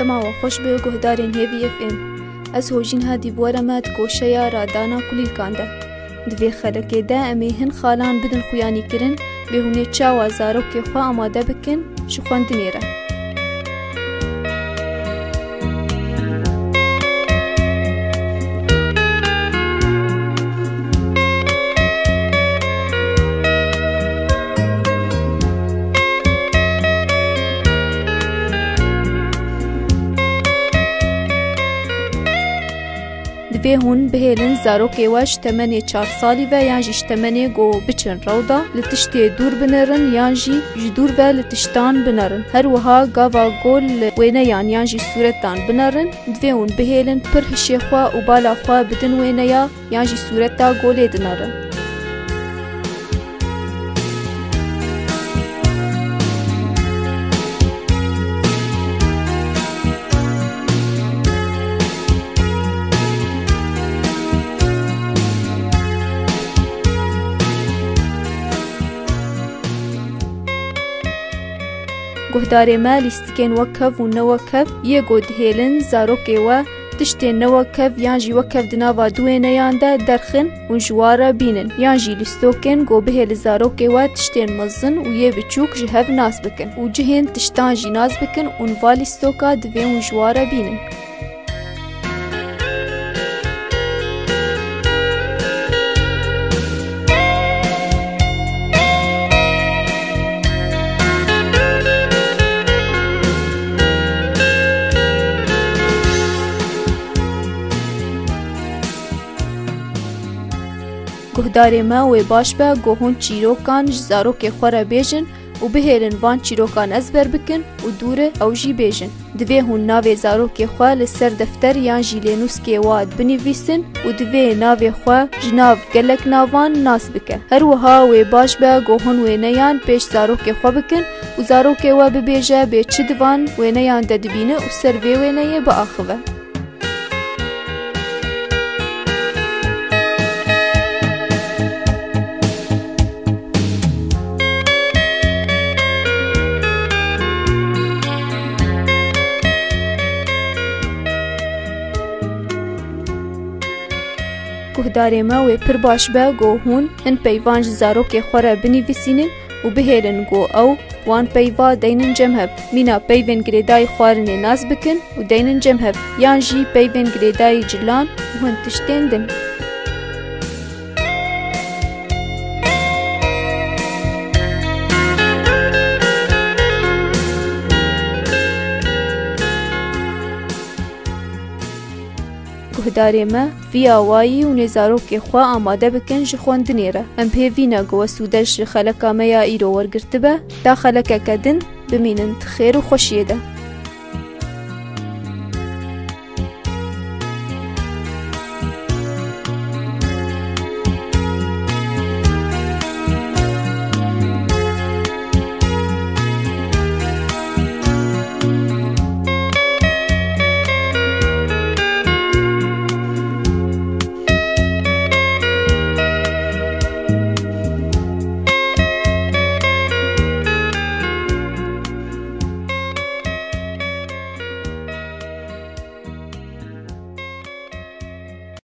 دما و خوش به گهدارین هیوی اف ام. از هوجین هادی بورمات کوشیا رادانا کلیل کانده. دوی خلقه دا امی هن خالان بدن خویانی کرن به هونه چاوا زارو که خواه آماده بکن شخواندنیره. دوی هون بهلن زاروکی واش تمنی 4 سالی و یانجیش تمنی گو بچن رودا لتشتی دور بنرن یانجی جدور و لتشتان بنرن هر وها گاوا گول وینه یانجی صورتان بنرن دوی هون بهلن پر هشی خواه و بالا خواه بدن وینه یانجی صورتا گولی دنرن گهداری ما لیستکن وکف و نوکف یه گود هیلن زاروکی و تشتی نوکف یانجی وکف دناوا دوینه یانده درخن و جواره بینن یانجی لیستوکن گو بهل زاروکی و تشتین مزن و یه بچوک جهف ناس بکن و جهین تشتان جی ناس بکن و نوا لیستوکا دوین و جواره بینن گهداری ما و باش به گوهون چیروکان جزاروک خوره بیجن و بهرن وان چیروکان ازبر بکن و دوره اوجی بیجن دوی هون ناوی زاروک خواه لسر دفتر یان جیلینوس که واد بنویسن و دوی ناوی خواه جناو گلک ناوان ناس بکن هر وها و باش به گوهون و نیان پیش زاروک خواه بکن و زاروک و ببیجه به چه دوان و نیان ددبینه و سر وی و نیه با آخوه گهداری ما و پر باش به گوهون هن پیوان زاروک خوره بنویسینن و بهرن گو او وان پیوا دینن جمهب مینا پیوین گریدای خوارن ناز بکن و دینن جمهب یانجی پیوین گریدای جلان و هن تشتین دن گهداری ما وی آوایی و نزاروک خواه آماده بکن جخواندنیره ام پیوینا گو سودش خلقا میا ایرو ورگرتبه دا خلقا کدن بمینند خیر و خوشیده